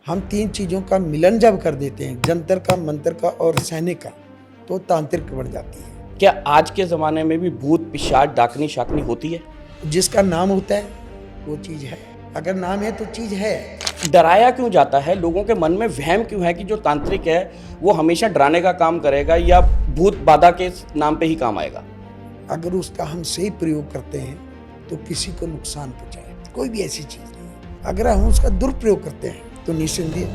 हम तीन चीज़ों का मिलन जब कर देते हैं, जंतर का, मंत्र का और सैनिक का, तो तांत्रिक बन जाती है। क्या आज के ज़माने में भी भूत पिशाच डाकनी शाकनी होती है? जिसका नाम होता है वो चीज़ है, अगर नाम है तो चीज़ है। डराया क्यों जाता है? लोगों के मन में वहम क्यों है कि जो तांत्रिक है वो हमेशा डराने का काम करेगा या भूत बाधा के नाम पे ही काम आएगा? अगर उसका हम सही प्रयोग करते हैं तो किसी को नुकसान पहुँचाए, कोई भी ऐसी चीज़ नहीं है। अगर हम उसका दुरुपयोग करते हैं तो निस्संदेह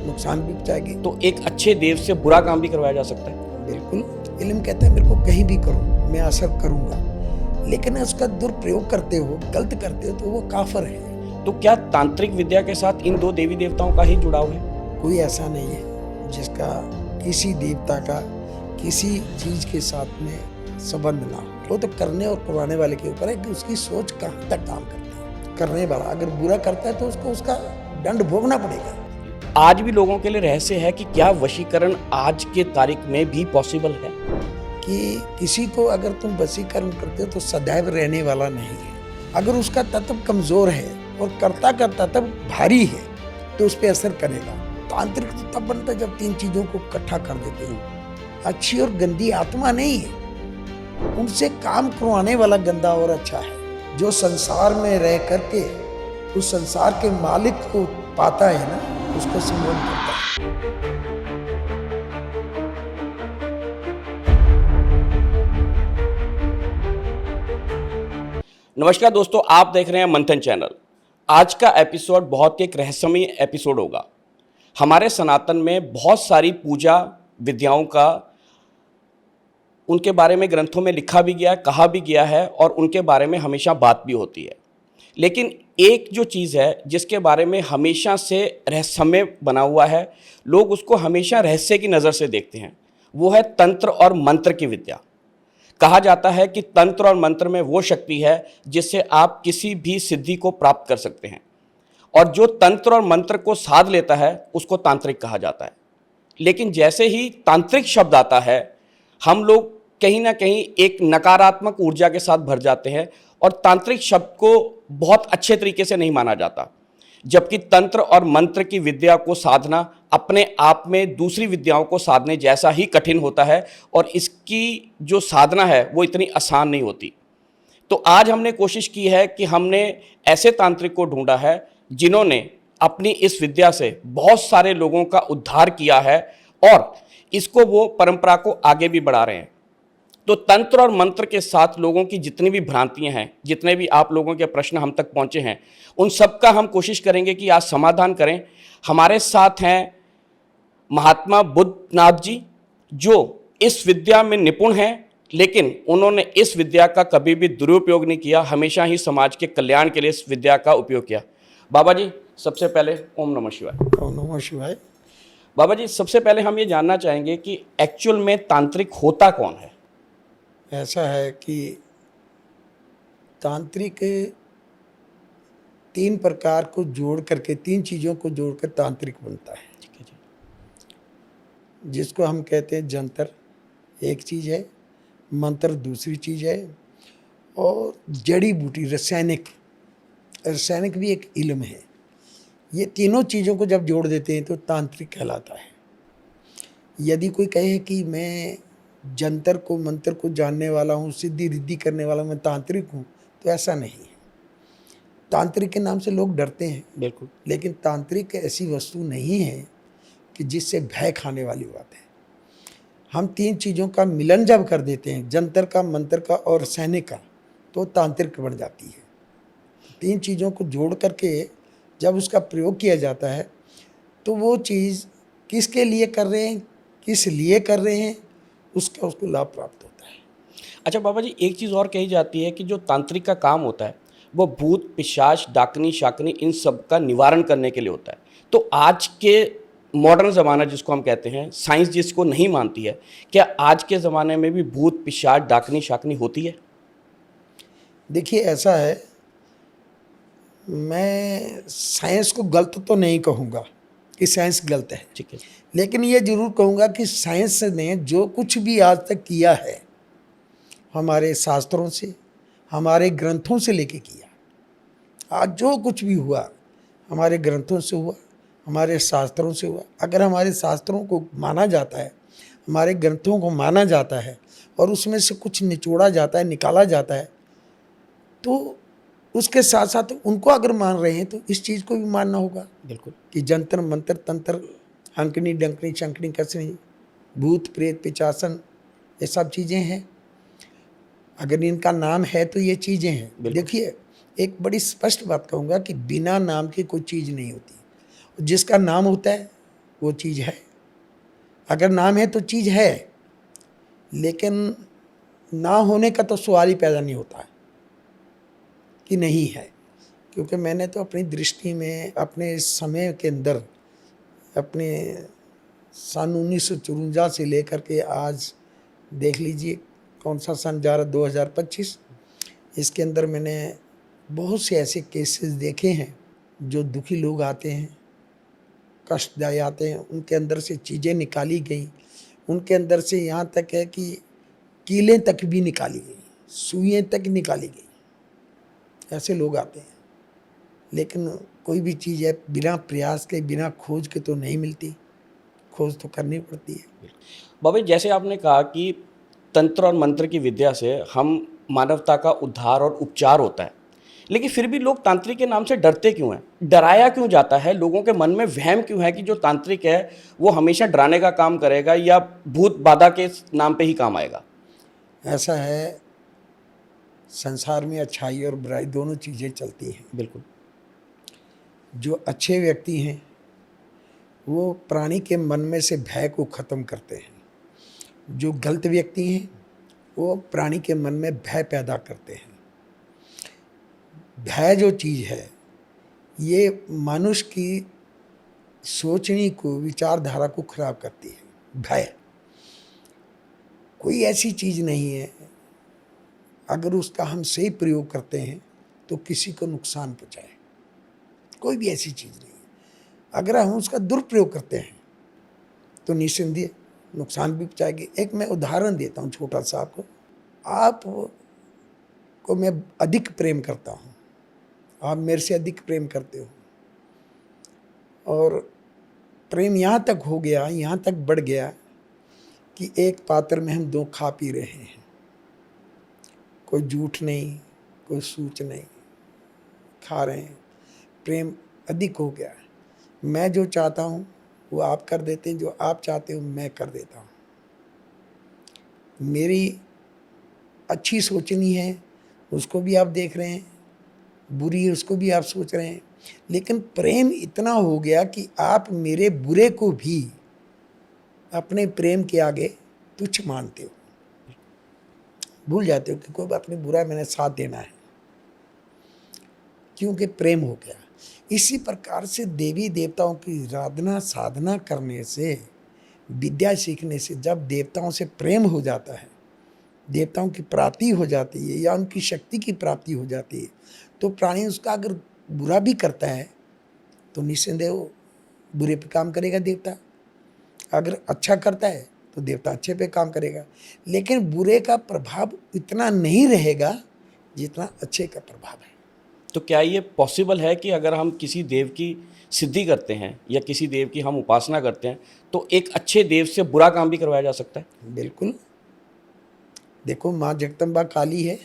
नुकसान भी पहुँचाएगी। तो एक अच्छे देव से बुरा काम भी करवाया जा सकता है? बिल्कुल, इल्म कहता है मेरे को कहीं भी करो, मैं असर करूँगा, लेकिन उसका दुरुपयोग करते हो, गलत करते हो तो वो काफिर है। तो क्या तांत्रिक विद्या के साथ इन दो देवी देवताओं का ही जुड़ाव है? कोई ऐसा नहीं है जिसका किसी देवता का किसी चीज़ के साथ में संबंध ना हो। वो तो करने और करवाने वाले के ऊपर है कि उसकी सोच कहाँ तक काम करती है। करने वाला अगर बुरा करता है तो उसको उसका दंड भोगना पड़ेगा। आज भी लोगों के लिए रहस्य है कि क्या वशीकरण आज के तारीख में भी पॉसिबल है? कि किसी को अगर तुम वशीकरण करते हो तो सदैव रहने वाला नहीं है। अगर उसका तत्व कमज़ोर है और करता का तत्व भारी है तो उस पर असर करेगा। तांत्रिक तो तब बनता है जब तीन चीज़ों को इकट्ठा कर देते हो। अच्छी और गंदी आत्मा नहीं है, उनसे काम करवाने वाला गंदा और अच्छा है। जो संसार में रह करके उस संसार के मालिक को पाता है ना, उसको सम्मान करता है। नमस्कार दोस्तों, आप देख रहे हैं मंथन चैनल। आज का एपिसोड बहुत ही एक रहस्यमय एपिसोड होगा। हमारे सनातन में बहुत सारी पूजा विद्याओं का उनके बारे में ग्रंथों में लिखा भी गया है, कहा भी गया है और उनके बारे में हमेशा बात भी होती है। लेकिन एक जो चीज़ है जिसके बारे में हमेशा से रहस्यमय बना हुआ है, लोग उसको हमेशा रहस्य की नज़र से देखते हैं, वो है तंत्र और मंत्र की विद्या। कहा जाता है कि तंत्र और मंत्र में वो शक्ति है जिससे आप किसी भी सिद्धि को प्राप्त कर सकते हैं, और जो तंत्र और मंत्र को साध लेता है उसको तांत्रिक कहा जाता है। लेकिन जैसे ही तांत्रिक शब्द आता है, हम लोग कहीं ना कहीं एक नकारात्मक ऊर्जा के साथ भर जाते हैं और तांत्रिक शब्द को बहुत अच्छे तरीके से नहीं माना जाता। जबकि तंत्र और मंत्र की विद्या को साधना अपने आप में दूसरी विद्याओं को साधने जैसा ही कठिन होता है और इसकी जो साधना है वो इतनी आसान नहीं होती। तो आज हमने कोशिश की है कि हमने ऐसे तांत्रिक को ढूंढा है जिन्होंने अपनी इस विद्या से बहुत सारे लोगों का उद्धार किया है और इसको वो परंपरा को आगे भी बढ़ा रहे हैं। तो तंत्र और मंत्र के साथ लोगों की जितनी भी भ्रांतियां हैं, जितने भी आप लोगों के प्रश्न हम तक पहुंचे हैं, उन सब का हम कोशिश करेंगे कि आज समाधान करें। हमारे साथ हैं महात्मा बुद्धनाथ जी, जो इस विद्या में निपुण हैं, लेकिन उन्होंने इस विद्या का कभी भी दुरुपयोग नहीं किया, हमेशा ही समाज के कल्याण के लिए इस विद्या का उपयोग किया। बाबा जी, सबसे पहले ओम नमः शिवाय। ओम नमः शिवाय। बाबा जी, सबसे पहले हम ये जानना चाहेंगे कि एक्चुअल में तांत्रिक होता कौन है? ऐसा है कि तांत्रिक तीन प्रकार को जोड़ करके, तीन चीज़ों को जोड़कर तांत्रिक बनता है। ठीक है जी। जिसको हम कहते हैं जंतर एक चीज़ है, मंत्र दूसरी चीज़ है, और जड़ी बूटी रासायनिक भी एक इल्म है। ये तीनों चीज़ों को जब जोड़ देते हैं तो तांत्रिक कहलाता है। यदि कोई कहे कि मैं जंतर को, मंत्र को जानने वाला हूँ, सिद्धि रिद्धि करने वाला, मैं तांत्रिक हूँ, तो ऐसा नहीं है। तांत्रिक के नाम से लोग डरते हैं, बिल्कुल। लेकिन तांत्रिक ऐसी वस्तु नहीं है कि जिससे भय खाने वाली बात है। हम तीन चीज़ों का मिलन जब कर देते हैं, जंतर का, मंत्र का और सैनिक का, तो तांत्रिक बन जाती है। तीन चीज़ों को जोड़ करके जब उसका प्रयोग किया जाता है तो वो चीज़ किसके लिए कर रहे हैं, किस लिए कर रहे हैं, उसको लाभ प्राप्त होता है। अच्छा बाबा जी, एक चीज़ और कही जाती है कि जो तांत्रिक का काम होता है वो भूत पिशाच डाकनी शाकनी इन सब का निवारण करने के लिए होता है। तो आज के मॉडर्न ज़माना जिसको हम कहते हैं, साइंस जिसको नहीं मानती है, क्या आज के ज़माने में भी भूत पिशाच डाकनी शाकनी होती है? देखिए ऐसा है, मैं साइंस को गलत तो नहीं कहूँगा कि साइंस गलत है, ठीक है, लेकिन ये जरूर कहूँगा कि साइंस ने जो कुछ भी आज तक किया है, हमारे शास्त्रों से, हमारे ग्रंथों से लेके किया। आज जो कुछ भी हुआ हमारे ग्रंथों से हुआ, हमारे शास्त्रों से हुआ। अगर हमारे शास्त्रों को माना जाता है, हमारे ग्रंथों को माना जाता है और उसमें से कुछ निचोड़ा जाता है, निकाला जाता है, तो उसके साथ साथ उनको अगर मान रहे हैं तो इस चीज़ को भी मानना होगा बिल्कुल। कि जंतर मंत्र तंत्र, हंकनी डंकनी शंकनी कसनी, भूत प्रेत पिचासन, ये सब चीज़ें हैं। अगर इनका नाम है तो ये चीज़ें हैं। बिल्कुल। देखिए, एक बड़ी स्पष्ट बात कहूँगा कि बिना नाम की कोई चीज़ नहीं होती। जिसका नाम होता है वो चीज़ है। अगर नाम है तो चीज़ है, लेकिन ना होने का तो सवाल ही पैदा नहीं होता है कि नहीं है। क्योंकि मैंने तो अपनी दृष्टि में अपने समय के अंदर, अपने सन 1954 से लेकर के आज देख लीजिए कौन सा सन जा रहा, 2025, इसके अंदर मैंने बहुत से ऐसे केसेस देखे हैं जो दुखी लोग आते हैं, कष्टदायी आते हैं, उनके अंदर से चीज़ें निकाली गई, उनके अंदर से यहाँ तक है कि कीलें तक भी निकाली गई, सुइयाँ तक निकाली गई। ऐसे लोग आते हैं, लेकिन कोई भी चीज़ है बिना प्रयास के, बिना खोज के तो नहीं मिलती, खोज तो करनी पड़ती है। बाबा जी, जैसे आपने कहा कि तंत्र और मंत्र की विद्या से हम मानवता का उद्धार और उपचार होता है, लेकिन फिर भी लोग तांत्रिक के नाम से डरते क्यों हैं? डराया क्यों जाता है? लोगों के मन में वहम क्यों है कि जो तांत्रिक है वो हमेशा डराने का काम करेगा या भूत बाधा के नाम पे ही काम आएगा? ऐसा है, संसार में अच्छाई और बुराई दोनों चीज़ें चलती हैं। बिल्कुल। जो अच्छे व्यक्ति हैं वो प्राणी के मन में से भय को ख़त्म करते हैं। जो गलत व्यक्ति हैं वो प्राणी के मन में भय पैदा करते हैं। भय जो चीज़ है ये मनुष्य की सोचने को, विचारधारा को खराब करती है। भय कोई ऐसी चीज़ नहीं है, अगर उसका हम सही प्रयोग करते हैं तो किसी को नुकसान पहुँचाए। कोई भी ऐसी चीज़ नहीं है। अगर हम उसका दुरुपयोग करते हैं तो निस्संदेह नुकसान भी पहुँचाएगी। एक मैं उदाहरण देता हूँ छोटा सा आपको। आप को मैं अधिक प्रेम करता हूँ, आप मेरे से अधिक प्रेम करते हो, और प्रेम यहाँ तक हो गया, यहाँ तक बढ़ गया कि एक पात्र में हम दो खा पी रहे हैं। कोई झूठ नहीं, कोई सूच नहीं, खा रहे हैं। प्रेम अधिक हो गया। मैं जो चाहता हूँ वो आप कर देते हैं, जो आप चाहते हो मैं कर देता हूँ। मेरी अच्छी सोचनी है उसको भी आप देख रहे हैं, बुरी है उसको भी आप सोच रहे हैं, लेकिन प्रेम इतना हो गया कि आप मेरे बुरे को भी अपने प्रेम के आगे तुच्छ मानते हो। भूल जाते हो कि कोई बात नहीं, बुरा मैंने साथ देना है, क्योंकि प्रेम हो गया। इसी प्रकार से देवी देवताओं की आराधना साधना करने से, विद्या सीखने से, जब देवताओं से प्रेम हो जाता है, देवताओं की प्राप्ति हो जाती है या उनकी शक्ति की प्राप्ति हो जाती है, तो प्राणी उसका अगर बुरा भी करता है तो निस्संदेह वो बुरे पे काम करेगा देवता। अगर अच्छा करता है तो देवता अच्छे पे काम करेगा, लेकिन बुरे का प्रभाव इतना नहीं रहेगा जितना अच्छे का प्रभाव है। तो क्या ये पॉसिबल है कि अगर हम किसी देव की सिद्धि करते हैं या किसी देव की हम उपासना करते हैं तो एक अच्छे देव से बुरा काम भी करवाया जा सकता है? बिल्कुल। देखो, माँ जगदम्बा काली है,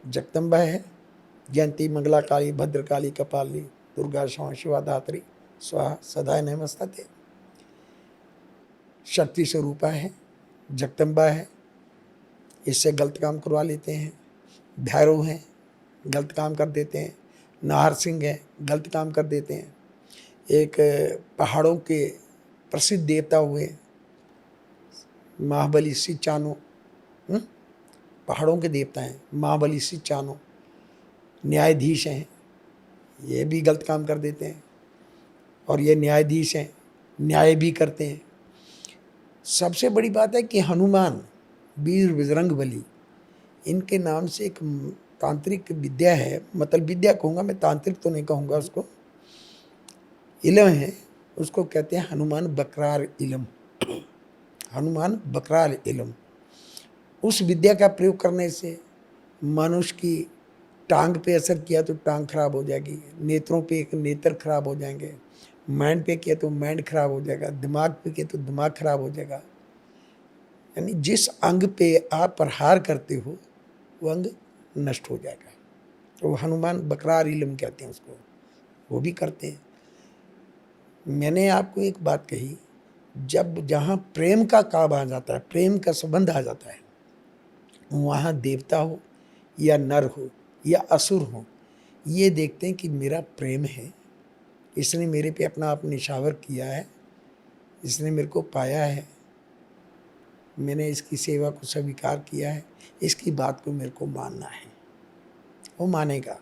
जगदम्बा है, जयंती मंगला काली भद्रकाली कपाली दुर्गा क्षमा शिवा धात्री स्वाहा सदा नमस्तते। शक्ति स्वरूपा है, जगदम्बा है, इससे गलत काम करवा लेते हैं। भैरव हैं, गलत काम कर देते हैं। नाहर सिंह है, गलत काम कर देते हैं। एक पहाड़ों के प्रसिद्ध देवता हुए महाबली सिंह चानो, पहाड़ों के देवता हैं महाबली सिंह चानो, न्यायाधीश हैं, ये भी गलत काम कर देते हैं। और ये न्यायाधीश हैं, न्याय भी करते हैं। सबसे बड़ी बात है कि हनुमान, वीर बजरंगबली, इनके नाम से एक तांत्रिक विद्या है, मतलब विद्या कहूँगा मैं, तांत्रिक तो नहीं कहूँगा उसको, इलम है, उसको कहते हैं हनुमान बकरार इलम। हनुमान बकरार इलम। उस विद्या का प्रयोग करने से मनुष्य की टांग पे असर किया तो टांग खराब हो जाएगी, नेत्रों पे नेत्र खराब हो जाएंगे, माइंड पे किया तो माइंड खराब हो जाएगा, दिमाग पे किया तो दिमाग खराब हो जाएगा। यानी जिस अंग पे आप प्रहार करते हो वो अंग नष्ट हो जाएगा। तो हनुमान बकरार इलम कहते हैं उसको, वो भी करते हैं। मैंने आपको एक बात कही, जब जहाँ प्रेम का काब आ जाता है, प्रेम का संबंध आ जाता है, वहाँ देवता हो या नर हो या असुर हो, ये देखते हैं कि मेरा प्रेम है, इसने मेरे पे अपना आप निछावर किया है, इसने मेरे को पाया है, मैंने इसकी सेवा को स्वीकार किया है, इसकी बात को मेरे को मानना है, वो मानेगा।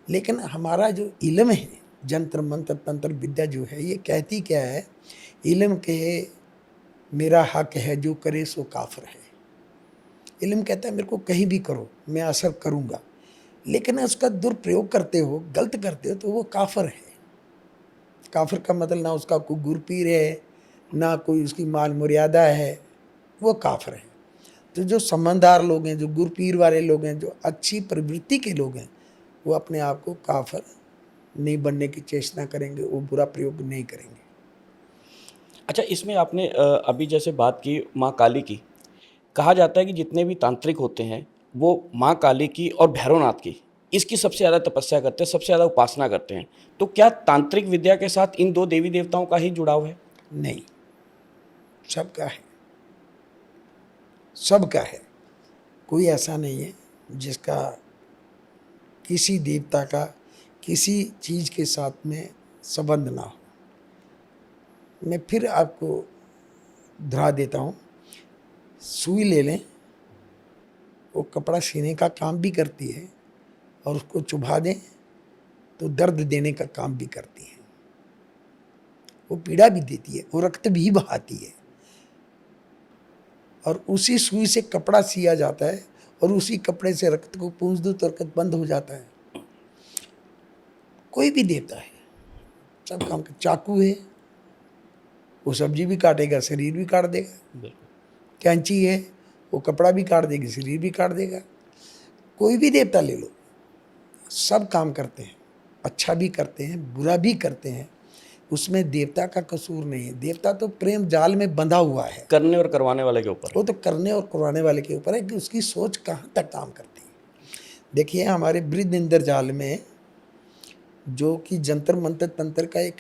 लेकिन हमारा जो इल्म है, जंत्र मंत्र तंत्र विद्या जो है, ये कहती क्या है, इल्म के मेरा हक है जो करे सो काफिर है। इल्म कहता है मेरे को कहीं भी करो मैं असर करूँगा, लेकिन उसका दुरुपयोग करते हो, गलत करते हो, तो वो काफिर है। काफिर का मतलब ना उसका कोई गुर पीर है, ना कोई उसकी मान मर्यादा है, वो काफिर है। तो जो समझदार लोग हैं, जो गुर पीर वाले लोग हैं, जो अच्छी प्रवृत्ति के लोग हैं, वो अपने आप को काफिर नहीं बनने की चेष्टा करेंगे, वो बुरा प्रयोग नहीं करेंगे। अच्छा, इसमें आपने अभी जैसे बात की माँ काली की, कहा जाता है कि जितने भी तांत्रिक होते हैं वो माँ काली की और भैरवनाथ की, इसकी सबसे ज़्यादा तपस्या करते हैं, सबसे ज़्यादा उपासना करते हैं। तो क्या तांत्रिक विद्या के साथ इन दो देवी देवताओं का ही जुड़ाव है? नहीं, सबका है, सबका है। कोई ऐसा नहीं है जिसका किसी देवता का किसी चीज़ के साथ में संबंध ना हो। मैं फिर आपको धरा देता हूँ, सुई ले लें, वो कपड़ा सीने का काम भी करती है, और उसको चुभा दें तो दर्द देने का काम भी करती है, वो पीड़ा भी देती है, वो रक्त भी बहाती है। और उसी सुई से कपड़ा सिया जाता है, और उसी कपड़े से रक्त को पूंछ दो तो रक्त बंद हो जाता है। कोई भी देवता है, सब काम का। चाकू है, वो सब्जी भी काटेगा, शरीर भी काट देगा। कैंची है, वो कपड़ा भी काट देगी, शरीर भी काट देगा। कोई भी देवता ले लो, सब काम करते हैं, अच्छा भी करते हैं, बुरा भी करते हैं, उसमें देवता का कसूर नहीं है। देवता तो प्रेम जाल में बंधा हुआ है, करने और करवाने वाले के ऊपर। वो तो करने और करवाने वाले के ऊपर है कि उसकी सोच कहाँ तक काम करती है। देखिए, हमारे बृहद इंद्रजाल में जो कि जंतर मंत्र तंत्र का एक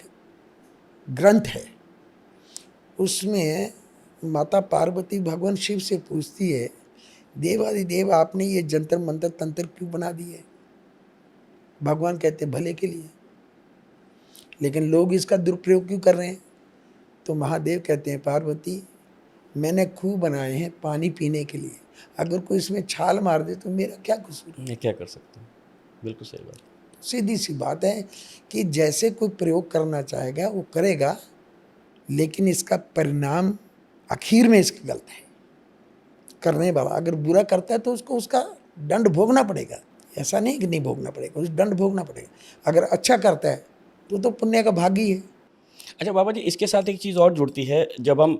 ग्रंथ है, उसमें माता पार्वती भगवान शिव से पूछती है, देवादिदेव आपने ये जंतर मंत्र तंत्र क्यों बना दिए? भगवान कहते भले के लिए, लेकिन लोग इसका दुरुपयोग क्यों कर रहे हैं? तो महादेव कहते हैं, पार्वती मैंने खूह बनाए हैं पानी पीने के लिए, अगर कोई इसमें छाल मार दे तो मेरा क्या कसूर है? मैं क्या कर सकता हूँ? बिल्कुल सही बात। सीधी सी बात है कि जैसे कोई प्रयोग करना चाहेगा वो करेगा, लेकिन इसका परिणाम आखिर में इसका गलत है। करने वाला अगर बुरा करता है तो उसको उसका दंड भोगना पड़ेगा, ऐसा नहीं कि नहीं भोगना पड़ेगा, उस दंड भोगना पड़ेगा। अगर अच्छा करता है तो पुण्य का भागी है। अच्छा बाबा जी, इसके साथ एक चीज़ और जुड़ती है, जब हम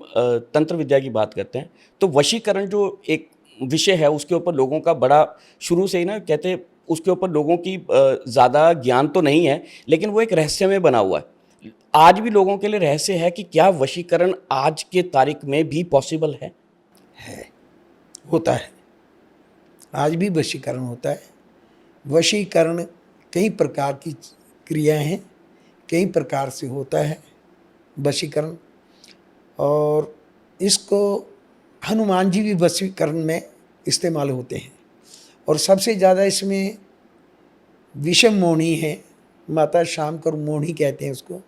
तंत्र विद्या की बात करते हैं तो वशीकरण जो एक विषय है उसके ऊपर लोगों का बड़ा शुरू से ही ना कहते हैं, उसके ऊपर लोगों की ज़्यादा ज्ञान तो नहीं है, लेकिन वो एक रहस्यमय बना हुआ है। आज भी लोगों के लिए रहस्य है कि क्या वशीकरण आज के तारीख में भी पॉसिबल है? होता है, आज भी वशीकरण होता है। वशीकरण कई प्रकार की क्रियाएं हैं, कई प्रकार से होता है वशीकरण, और इसको हनुमान जी भी वशीकरण में इस्तेमाल होते हैं। और सबसे ज़्यादा इसमें विषम मोहिनी है, माता शाम को मोहिनी कहते हैं उसको,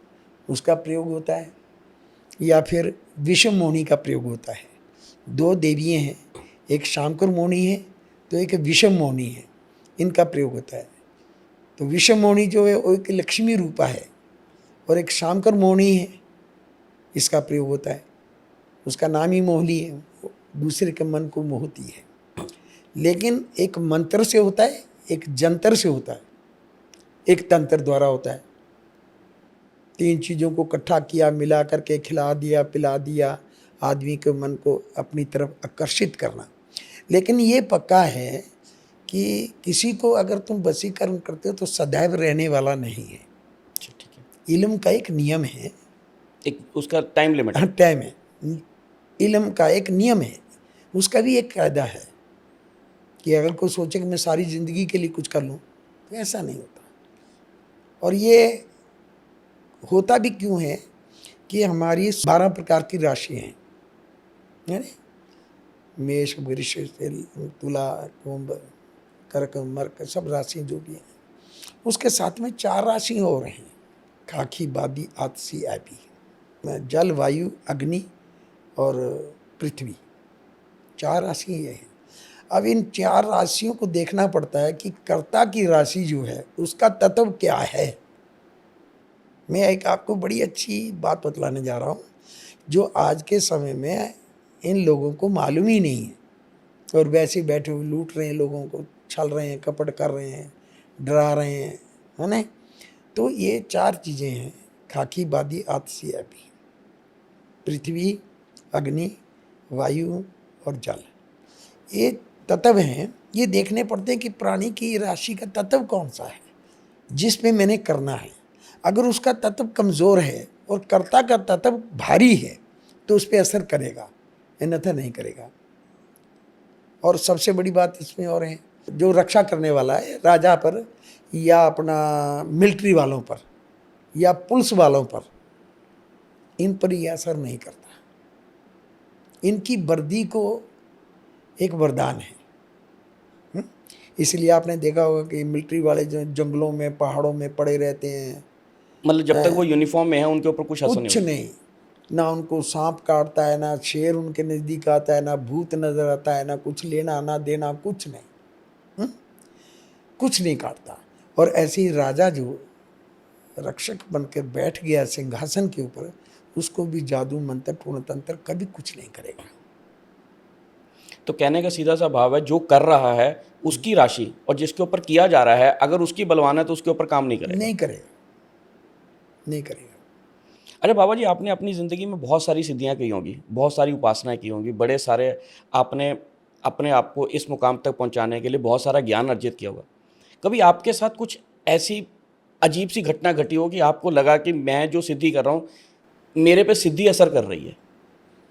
उसका प्रयोग होता है, या फिर विषम मोहिनी का प्रयोग होता है। दो देवियाँ हैं, एक शामकर मोहिनी है तो एक विषम मोहिनी है, इनका प्रयोग होता है। तो विषम मोहिनी जो है वो एक लक्ष्मी रूपा है, और एक शामकर मोहिनी है, इसका प्रयोग होता है। उसका नाम ही मोहली है, वो दूसरे के मन को मोहती है। लेकिन एक मंत्र से होता है, एक जंतर से होता है, एक तंत्र द्वारा होता है। तीन चीज़ों को इकट्ठा किया, मिला करके खिला दिया, पिला दिया, आदमी के मन को अपनी तरफ आकर्षित करना। लेकिन ये पक्का है कि किसी को अगर तुम वशीकरण करते हो तो सदैव रहने वाला नहीं है। अच्छा, ठीक है। इल्म का एक नियम है, एक उसका टाइम लिमिट है। टाइम है। इल्म का एक नियम है, उसका भी एक कायदा है कि अगर कोई सोचे कि मैं सारी ज़िंदगी के लिए कुछ कर लूँ तो ऐसा नहीं होता। और ये होता भी क्यों है कि हमारी 12 प्रकार की राशि हैं, है ना? मेष, वृष, तुला, कुंभ, कर्क, मर्क, सब राशियाँ जो भी हैं, उसके साथ में 4 राशि और हैं, खाकी, बादी, आतसी, ऐपी। जल, वायु, अग्नि और पृथ्वी, 4 राशि ये हैं। अब इन 4 राशियों को देखना पड़ता है कि कर्ता की राशि जो है उसका तत्व क्या है। मैं एक आपको बड़ी अच्छी बात बतलाने जा रहा हूँ जो आज के समय में इन लोगों को मालूम ही नहीं है, और वैसे बैठे हुए लूट रहे हैं, लोगों को छल रहे हैं, कपट कर रहे हैं, डरा रहे हैं, है ना? तो ये 4 चीज़ें हैं, खाकी, बादी, आतसी, ऐपी। पृथ्वी, अग्नि, वायु और जल, ये तत्व हैं। ये देखने पड़ते हैं कि प्राणी की राशि का तत्व कौन सा है जिस पे मैंने करना है। अगर उसका तत्व कमज़ोर है और कर्ता का तत्व भारी है तो उस पर असर करेगा, अन्यथा नहीं करेगा। और सबसे बड़ी बात इसमें और है, जो रक्षा करने वाला है राजा पर या अपना मिलिट्री वालों पर या पुलिस वालों पर, इन पर यह असर नहीं करता। इनकी वर्दी को एक वरदान है। इसलिए आपने देखा होगा कि मिलिट्री वाले जो जंगलों में, पहाड़ों में पड़े रहते हैं, मतलब जब तक वो यूनिफॉर्म में है उनके ऊपर कुछ असर नहीं कुछ होता। नहीं, ना उनको सांप काटता है, ना शेर उनके नज़दीक आता है, ना भूत नजर आता है, ना कुछ लेना ना देना, कुछ नहीं। कुछ नहीं काटता। और ऐसे ही राजा जो रक्षक बनकर बैठ गया सिंहासन के ऊपर, उसको भी जादू, मंत्र, टूण तंत्र कभी कुछ नहीं करेगा। तो कहने का सीधा सा भाव है, जो कर रहा है उसकी राशि और जिसके ऊपर किया जा रहा है, अगर उसकी बलवान है तो उसके ऊपर काम नहीं करेगा। नहीं करेगा, नहीं करेगा। अरे बाबा जी, आपने अपनी ज़िंदगी में बहुत सारी सिद्धियां की होंगी, बहुत सारी उपासनाएं की होंगी, बड़े सारे आपने अपने आप को इस मुकाम तक पहुंचाने के लिए बहुत सारा ज्ञान अर्जित किया होगा। कभी आपके साथ कुछ ऐसी अजीब सी घटना घटी हो कि आपको लगा कि मैं जो सिद्धि कर रहा हूँ मेरे पे सिद्धि असर कर रही है?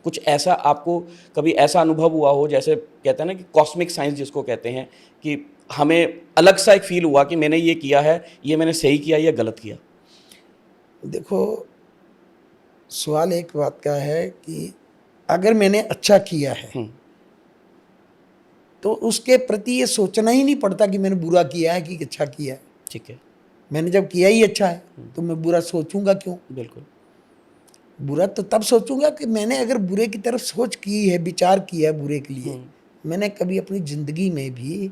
कुछ ऐसा आपको कभी ऐसा अनुभव हुआ हो, जैसे कहते हैं ना कि कॉस्मिक साइंस जिसको कहते हैं, कि हमें अलग सा एक फील हुआ कि मैंने ये किया है, ये मैंने सही किया या गलत किया? देखो, सवाल एक बात का है कि अगर मैंने अच्छा किया है तो उसके प्रति ये सोचना ही नहीं पड़ता कि मैंने बुरा किया है कि अच्छा किया है। ठीक है। मैंने जब किया ही अच्छा है तो मैं बुरा सोचूंगा क्यों? बिल्कुल। बुरा तो तब सोचूंगा कि मैंने अगर बुरे की तरफ सोच की है, विचार किया है बुरे के लिए। मैंने कभी अपनी ज़िंदगी में भी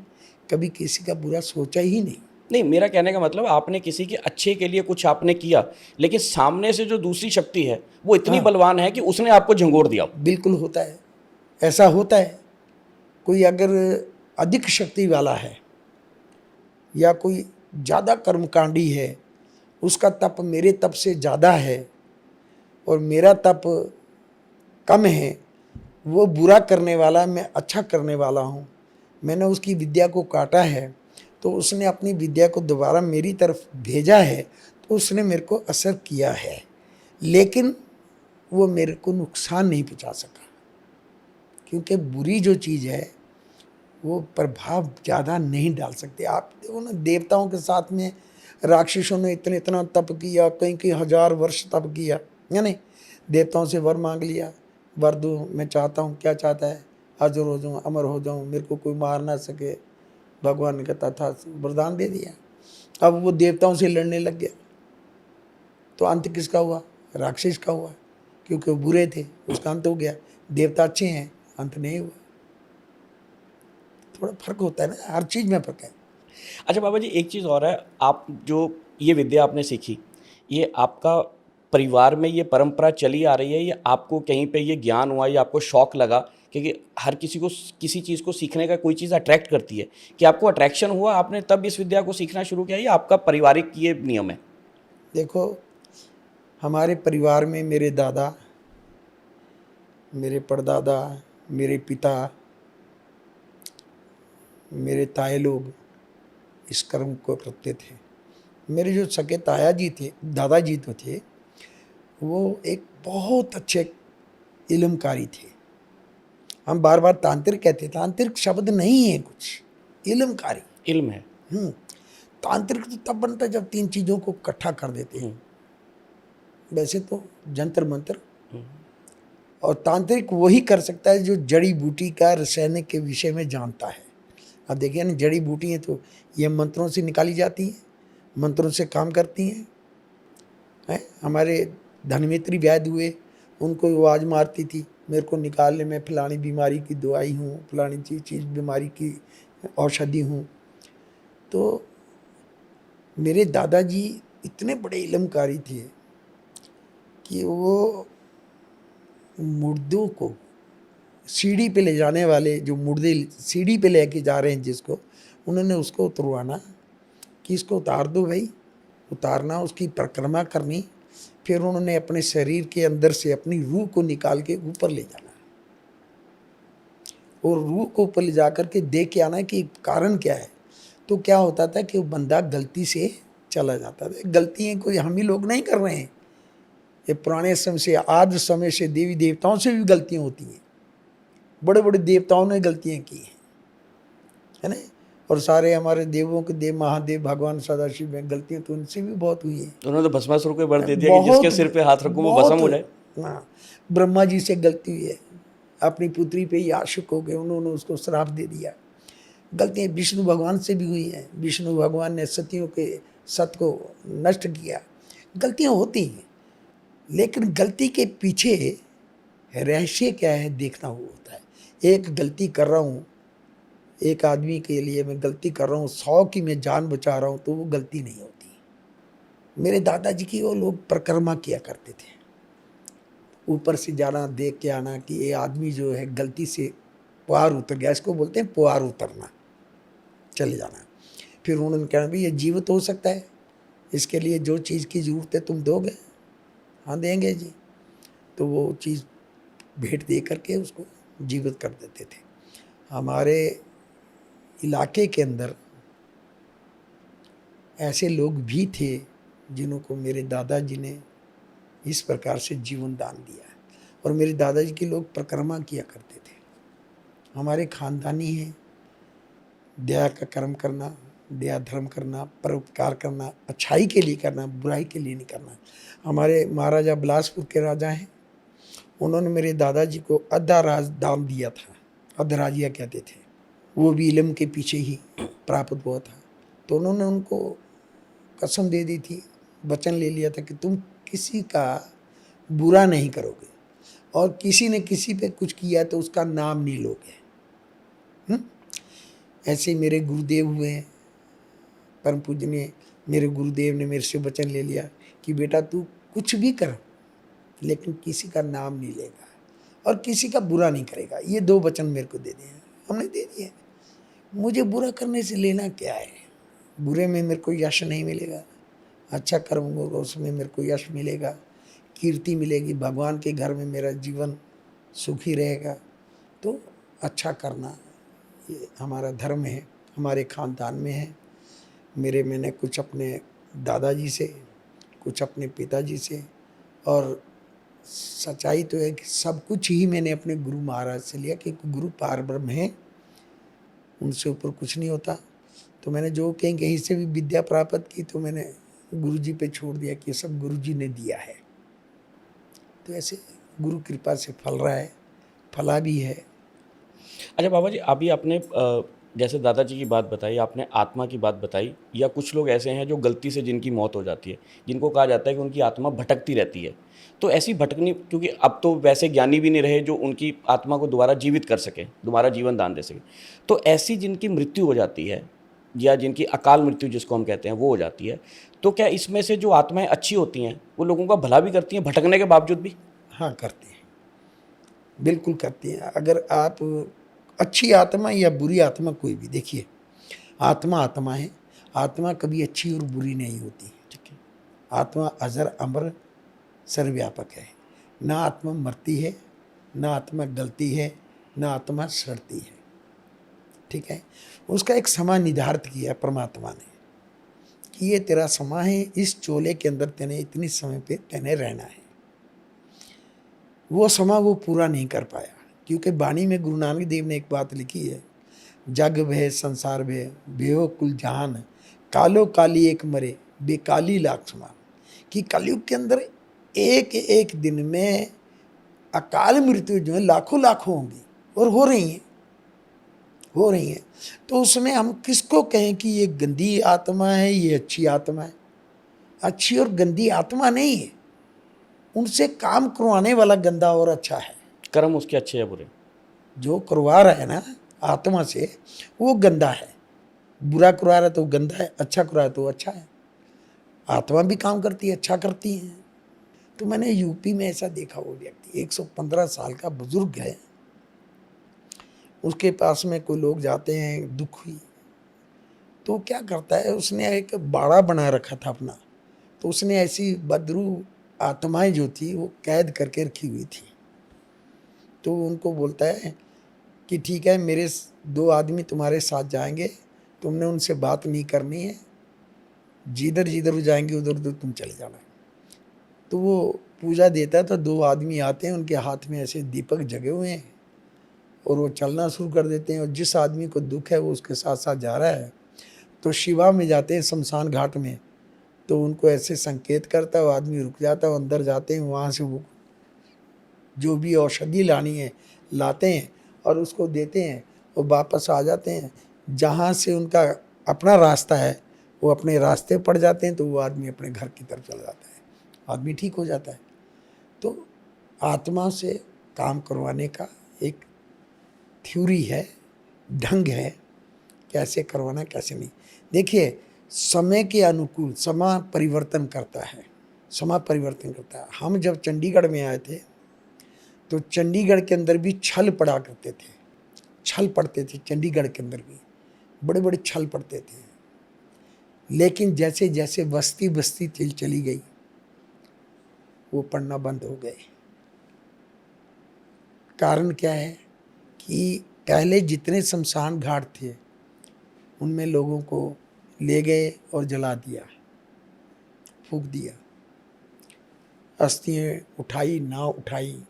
कभी किसी का बुरा सोचा ही नहीं। नहीं, मेरा कहने का मतलब आपने किसी के अच्छे के लिए कुछ आपने किया, लेकिन सामने से जो दूसरी शक्ति है वो इतनी बलवान है कि उसने आपको झंगोड़ दिया। बिल्कुल होता है, ऐसा होता है। कोई अगर अधिक शक्ति वाला है या कोई ज़्यादा कर्मकांडी है, उसका तप मेरे तप से ज़्यादा है और मेरा तप कम है, वो बुरा करने वाला, मैं अच्छा करने वाला हूँ, मैंने उसकी विद्या को काटा है तो उसने अपनी विद्या को दोबारा मेरी तरफ भेजा है, तो उसने मेरे को असर किया है, लेकिन वो मेरे को नुकसान नहीं पहुँचा सका। क्योंकि बुरी जो चीज़ है वो प्रभाव ज़्यादा नहीं डाल सकते। आप देखो ना, देवताओं के साथ में राक्षसों ने इतना तप किया, कई कई हजार वर्ष तप किया, है नहीं? देवताओं से वर मांग लिया, वर दो, मैं चाहता हूँ, क्या चाहता है? हाजिर हो जाऊँ, अमर हो जाऊँ, मेरे को कोई मार ना सके। भगवान ने कहता था, वरदान दे दिया। अब वो देवताओं से लड़ने लग गया तो अंत किसका हुआ? राक्षस का हुआ, क्योंकि वो बुरे थे, उसका अंत हो गया। देवता अच्छे हैं, अंत नहीं हुआ। थोड़ा फर्क होता है ना, हर चीज़ में फर्क है। अच्छा बाबा जी, एक चीज़ और है, आप जो ये विद्या आपने सीखी, ये आपका परिवार में ये परंपरा चली आ रही है या आपको कहीं पे ये ज्ञान हुआ या आपको शौक लगा? क्योंकि हर किसी को किसी चीज़ को सीखने का कोई चीज़ अट्रैक्ट करती है, कि आपको अट्रैक्शन हुआ, आपने तब इस विद्या को सीखना शुरू किया, या आपका पारिवारिक ये नियम है? देखो, हमारे परिवार में मेरे दादा, मेरे परदादा, मेरे पिता, मेरे ताए लोग इस कर्म को करते थे। मेरे जो सगे ताया जी थे, दादाजी तो थे, वो एक बहुत अच्छे इल्मकारी थे। हम बार बार तांत्रिक कहते, तांत्रिक शब्द नहीं है कुछ, इल्मकारी। इल्म है। तांत्रिक तो तब बनता जब तीन चीज़ों को इकट्ठा कर देते हैं। वैसे तो जंतर मंत्र, और तांत्रिक वही कर सकता है जो जड़ी बूटी का रासायनिक के विषय में जानता है। अब देखिए ना, जड़ी बूटी है तो ये मंत्रों से निकाली जाती हैं, मंत्रों से काम करती हैं। हमारे धनमित्री वैद्य हुए, उनको आवाज़ मारती थी, मेरे को निकाल ले, मैं फलानी बीमारी की दवाई हूँ, फलानी चीज़ बीमारी की औषधि हूँ। तो मेरे दादाजी इतने बड़े इल्मकारी थे कि वो मुर्दों को सीढ़ी पे ले जाने वाले, जो मुर्दे सीढ़ी पे लेके जा रहे हैं जिसको, उन्होंने उसको उतरवाना कि इसको उतार दो भाई, उतारना, उसकी परिक्रमा करनी, फिर उन्होंने अपने शरीर के अंदर से अपनी रूह को निकाल के ऊपर ले जाना, और रूह को ऊपर ले जा करके देख के आना कि कारण क्या है। तो क्या होता था कि वो बंदा गलती से चला जाता था। गलतियाँ कोई हम ही लोग नहीं कर रहे हैं, ये पुराने समय से, आदि समय से देवी देवताओं से भी गलतियाँ होती हैं। बड़े बड़े देवताओं ने गलतियाँ की हैं, है ना। और सारे हमारे देवों के देव महादेव भगवान सदाशिव में गलतियाँ तो उनसे भी बहुत हुई हैं। उन्होंने तो भस्मासुर को वर दे दिया कि जिसके सिर पे हाथ रखो वो भस्म हो जाए। हाँ, ब्रह्मा जी से गलती हुई है, अपनी पुत्री पे ही आशिक हो गए, उन्होंने उसको श्राप दे दिया। गलतियाँ विष्णु भगवान से भी हुई हैं, विष्णु भगवान ने सतियों के सत को नष्ट किया। गलतियाँ होती हैं, लेकिन गलती के पीछे रहस्य क्या है देखना वो होता है। एक गलती कर रहा हूँ, एक आदमी के लिए मैं गलती कर रहा हूँ, 100 की मैं जान बचा रहा हूँ, तो वो गलती नहीं होती। मेरे दादाजी की वो लोग परिक्रमा किया करते थे, ऊपर से जाना, देख के आना कि ये आदमी जो है गलती से पुआर उतर गया, इसको बोलते हैं पुआर उतरना, चले जाना। फिर उन्होंने कहना भाई ये जीवित हो सकता है, इसके लिए जो चीज़ की ज़रूरत है तुम दोगे? हाँ देंगे जी। तो वो चीज़ भेंट दे करके उसको जीवित कर देते थे। हमारे इलाके के अंदर ऐसे लोग भी थे जिनको मेरे दादाजी ने इस प्रकार से जीवन दान दिया है, और मेरे दादाजी के लोग परिक्रमा किया करते थे। हमारे खानदानी है, दया का कर्म करना, दया धर्म करना, परोपकार करना, अच्छाई के लिए करना, बुराई के लिए नहीं करना। हमारे महाराजा बिलासपुर के राजा हैं, उन्होंने मेरे दादाजी को आधा राज दान दिया था, अधराजिया कहते थे, वो भी इल्म के पीछे ही प्राप्त हुआ था। तो उन्होंने उनको कसम दे दी थी, वचन ले लिया था कि तुम किसी का बुरा नहीं करोगे, और किसी ने किसी पे कुछ किया तो उसका नाम नहीं लोगे। ऐसे मेरे गुरुदेव हुए हैं, परम पूजनीय मेरे गुरुदेव ने मेरे से वचन ले लिया कि बेटा तू कुछ भी कर, लेकिन किसी का नाम नहीं लेगा और किसी का बुरा नहीं करेगा। ये 2 वचन मेरे को दे दिए, हमने दे दिए। मुझे बुरा करने से लेना क्या है? बुरे में मेरे को यश नहीं मिलेगा, अच्छा करूँगा उसमें मेरे को यश मिलेगा, कीर्ति मिलेगी, भगवान के घर में मेरा जीवन सुखी रहेगा। तो अच्छा करना ये हमारा धर्म है, हमारे खानदान में है। मैंने कुछ अपने दादाजी से, कुछ अपने पिताजी से, और सच्चाई तो है कि सब कुछ ही मैंने अपने गुरु महाराज से लिया, कि गुरु पार ब्रह्म है, उनसे ऊपर कुछ नहीं होता। तो मैंने जो कहीं से भी विद्या प्राप्त की तो मैंने गुरु जी पे छोड़ दिया कि सब गुरु जी ने दिया है। तो ऐसे गुरु कृपा से फल रहा है, फला भी है। अच्छा बाबा जी, अभी आपने जैसे दादाजी की बात बताई, आपने आत्मा की बात बताई, या कुछ लोग ऐसे हैं जो गलती से जिनकी मौत हो जाती है, जिनको कहा जाता है कि उनकी आत्मा भटकती रहती है। तो ऐसी भटकनी, क्योंकि अब तो वैसे ज्ञानी भी नहीं रहे जो उनकी आत्मा को दोबारा जीवित कर सके, दोबारा जीवन दान दे सके, तो ऐसी जिनकी मृत्यु हो जाती है, या जिनकी अकाल मृत्यु जिसको हम कहते हैं वो हो जाती है, तो क्या इसमें से जो आत्माएं अच्छी होती हैं वो लोगों का भला भी करती हैं भटकने के बावजूद भी? हाँ करती हैं, बिल्कुल करती हैं। अगर आप अच्छी आत्मा या बुरी आत्मा कोई भी, देखिए आत्मा आत्मा है, आत्मा कभी अच्छी और बुरी नहीं होती। ठीक है। आत्मा अजर अमर सर्वव्यापक है, ना आत्मा मरती है, ना आत्मा गलती है, ना आत्मा सड़ती है। ठीक है। उसका एक समय निर्धारित किया परमात्मा ने कि ये तेरा समय है, इस चोले के अंदर तेने इतनी समय पे तेने रहना है। वो समय वो पूरा नहीं कर पाया, क्योंकि वाणी में गुरु नानक देव ने एक बात लिखी है, जग भय संसार भय भयो कुल जहान, कालो काली एक मरे बेकाली लाख समान। कि कलयुग के अंदर एक एक दिन में अकाल मृत्यु जो है लाखों लाखों होंगी, और हो रही हैं, हो रही हैं। तो उसमें हम किसको कहें कि ये गंदी आत्मा है, ये अच्छी आत्मा है? अच्छी और गंदी आत्मा नहीं है, उनसे काम करवाने वाला गंदा और अच्छा है। कर्म उसके अच्छे या बुरे? जो करवा रहा है ना आत्मा से, वो गंदा है। बुरा करवा रहा है तो गंदा है, अच्छा करवा रहा है तो अच्छा है। आत्मा भी काम करती है, अच्छा करती है। तो मैंने यूपी में ऐसा देखा, वो व्यक्ति 115 साल का बुजुर्ग है, उसके पास में कोई लोग जाते हैं दुखी, तो क्या करता है, उसने एक बाड़ा बना रखा था अपना, तो उसने ऐसी बदरू आत्माएं जो थी वो कैद करके रखी हुई थी। तो उनको बोलता है कि ठीक है, मेरे 2 आदमी तुम्हारे साथ जाएंगे, तुमने उनसे बात नहीं करनी है, जिधर जिधर वो जाएंगे उधर उधर तुम चले जाना। तो वो पूजा देता है, तो 2 आदमी आते हैं, उनके हाथ में ऐसे दीपक जगे हुए हैं, और वो चलना शुरू कर देते हैं, और जिस आदमी को दुख है वो उसके साथ साथ जा रहा है। तो शिवा में जाते हैं, शमशान घाट में, तो उनको ऐसे संकेत करता है, वो आदमी रुक जाता है, वो अंदर जाते हैं, वहाँ से वो जो भी औषधि लानी है लाते हैं और उसको देते हैं, वो वापस आ जाते हैं। जहाँ से उनका अपना रास्ता है वो अपने रास्ते पड़ जाते हैं, तो वो आदमी अपने घर की तरफ चला जाता है, आदमी ठीक हो जाता है। तो आत्मा से काम करवाने का एक थ्योरी है, ढंग है, कैसे करवाना कैसे नहीं। देखिए, समय के अनुकूल समय परिवर्तन करता है, समय परिवर्तन करता है। हम जब चंडीगढ़ में आए थे तो चंडीगढ़ के अंदर भी छल पड़ा करते थे, छल पड़ते थे चंडीगढ़ के अंदर भी, बड़े बड़े छल पड़ते थे। लेकिन जैसे जैसे बस्ती बस्ती चली गई, वो पढ़ना बंद हो गए। कारण क्या है कि पहले जितने शमशान घाट थे उनमें लोगों को ले गए और जला दिया, फूंक दिया, अस्थियाँ उठाई ना उठाई,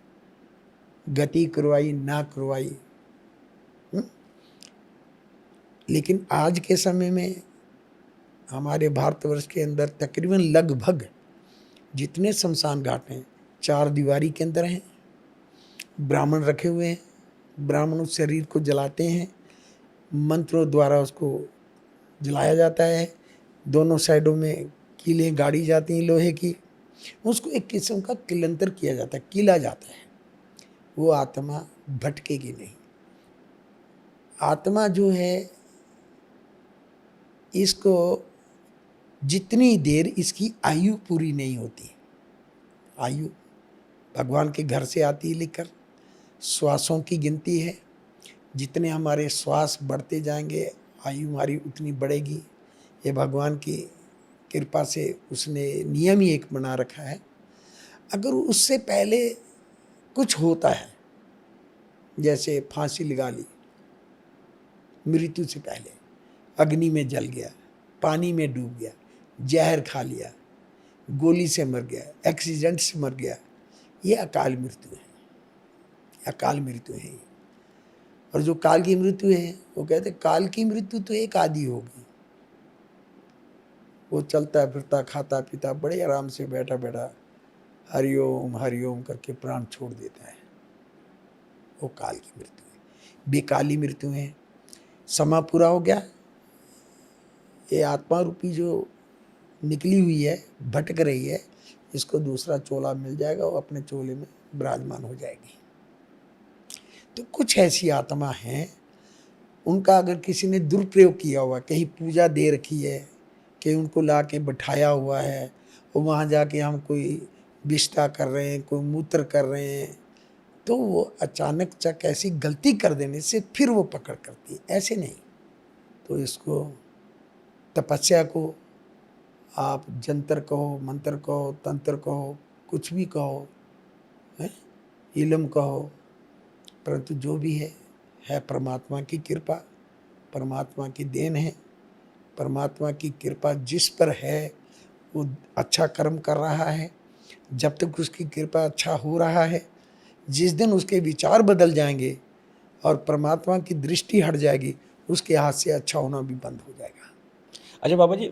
गति करवाई ना करवाई। लेकिन आज के समय में हमारे भारतवर्ष के अंदर तकरीबन लगभग जितने शमशान घाट हैं 4 दीवारी के अंदर हैं, ब्राह्मण रखे हुए हैं, ब्राह्मण उस शरीर को जलाते हैं, मंत्रों द्वारा उसको जलाया जाता है, दोनों साइडों में कीलें गाड़ी जाती हैं लोहे की, उसको एक किस्म का किलंतर किया जाता है, कीला जाता है। वो आत्मा भटकेगी नहीं। आत्मा जो है, इसको जितनी देर इसकी आयु पूरी नहीं होती, आयु भगवान के घर से आती है लिखकर, श्वासों की गिनती है, जितने हमारे श्वास बढ़ते जाएंगे आयु हमारी उतनी बढ़ेगी। ये भगवान की कृपा से उसने नियम ही एक बना रखा है। अगर उससे पहले कुछ होता है, जैसे फांसी लगा ली, मृत्यु से पहले अग्नि में जल गया, पानी में डूब गया, जहर खा लिया, गोली से मर गया, एक्सीडेंट से मर गया, ये अकाल मृत्यु है, अकाल मृत्यु है। और जो काल की मृत्यु है, वो कहते काल की मृत्यु तो एक आदि होगी, वो चलता फिरता खाता पीता बड़े आराम से बैठा बैठा हरिओम करके प्राण छोड़ देता है, वो काल की मृत्यु है। बेकाली मृत्यु है, समय पूरा हो गया, ये आत्मा रूपी जो निकली हुई है, भटक रही है, इसको दूसरा चोला मिल जाएगा, वो अपने चोले में विराजमान हो जाएगी। तो कुछ ऐसी आत्मा हैं, उनका अगर किसी ने दुरुपयोग किया हुआ, कहीं पूजा दे रखी है, कि उनको ला के बिठाया हुआ है, और वहाँ जाके हम कोई विष्ठा कर रहे हैं, कोई मूत्र कर रहे हैं, तो वो अचानक चक ऐसी गलती कर देने से फिर वो पकड़ करती है, ऐसे नहीं। तो इसको तपस्या को आप जंतर कहो, मंत्र कहो, तंत्र कहो, कुछ भी कहो, इल्म कहो, परंतु जो भी है परमात्मा की कृपा, परमात्मा की देन है। परमात्मा की कृपा जिस पर है वो अच्छा कर्म कर रहा है। जब तक उसकी कृपा अच्छा हो रहा है, जिस दिन उसके विचार बदल जाएंगे और परमात्मा की दृष्टि हट जाएगी, उसके हाथ से अच्छा होना भी बंद हो जाएगा। अच्छा बाबा जी,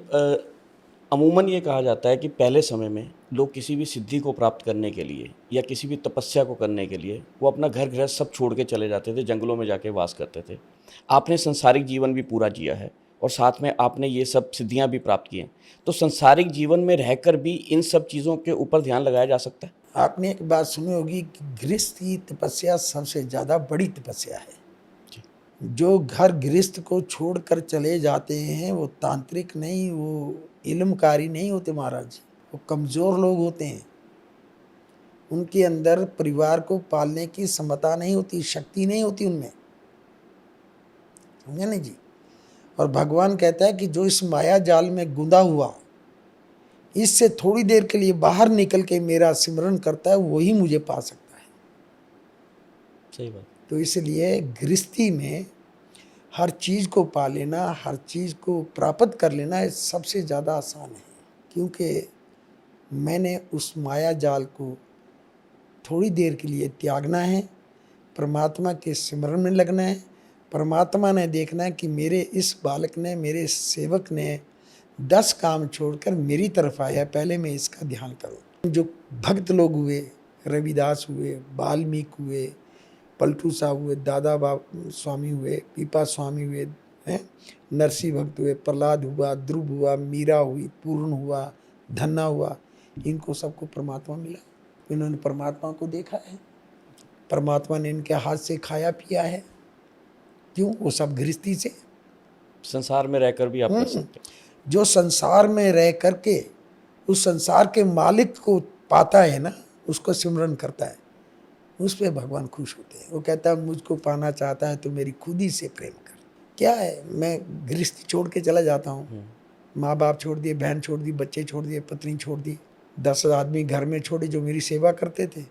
अमूमन ये कहा जाता है कि पहले समय में लोग किसी भी सिद्धि को प्राप्त करने के लिए या किसी भी तपस्या को करने के लिए वो अपना घर गृहस्थ सब छोड़ के चले जाते थे, जंगलों में जाके वास करते थे। आपने संसारिक जीवन भी पूरा जिया है और साथ में आपने ये सब सिद्धियां भी प्राप्त की हैं, तो संसारिक जीवन में रहकर भी इन सब चीज़ों के ऊपर ध्यान लगाया जा सकता है? आपने एक बात सुनी होगी कि गृहस्थ की तपस्या सबसे ज़्यादा बड़ी तपस्या है। जी। जो घर गृहस्थ को छोड़कर चले जाते हैं वो तांत्रिक नहीं, वो इल्मकारी नहीं होते महाराज, वो कमज़ोर लोग होते हैं। उनके अंदर परिवार को पालने की क्षमता नहीं होती, शक्ति नहीं होती उनमें, समझे ना जी। और भगवान कहता है कि जो इस माया जाल में गुंदा हुआ, इससे थोड़ी देर के लिए बाहर निकल के मेरा सिमरन करता है, वही मुझे पा सकता है। सही बात। तो इसलिए गृहस्थी में हर चीज़ को पा लेना, हर चीज़ को प्राप्त कर लेना ये सबसे ज़्यादा आसान है। क्योंकि मैंने उस माया जाल को थोड़ी देर के लिए त्यागना है, परमात्मा के सिमरन में लगना है। परमात्मा ने देखना है कि मेरे इस बालक ने, मेरे सेवक ने 10 काम छोड़कर मेरी तरफ आया, पहले मैं इसका ध्यान करूं। जो भक्त लोग हुए, रविदास हुए, वाल्मीकि हुए, पलटू साहब हुए, दादा स्वामी हुए, पीपा स्वामी हुए, हैं, नरसिंह भक्त हुए, प्रहलाद हुआ, ध्रुव हुआ, मीरा हुई, पूर्ण हुआ, धन्ना हुआ, इनको सबको परमात्मा मिला। इन्होंने परमात्मा को देखा है, परमात्मा ने इनके हाथ से खाया पिया है। क्यों? वो सब गृहस्थी से। संसार में रहकर भी आप कर सकते हैं। जो संसार में रह करके उस संसार के मालिक को पाता है ना, उसको सिमरन करता है, उस पर भगवान खुश होते हैं। वो कहता है मुझको पाना चाहता है तो मेरी खुद ही से प्रेम कर। क्या है, मैं गृहस्थी छोड़ के चला जाता हूँ, माँ बाप छोड़ दिए, बहन छोड़ दी, बच्चे छोड़ दिए, पत्नी छोड़ दी, 10 आदमी घर में छोड़े जो मेरी सेवा करते थे,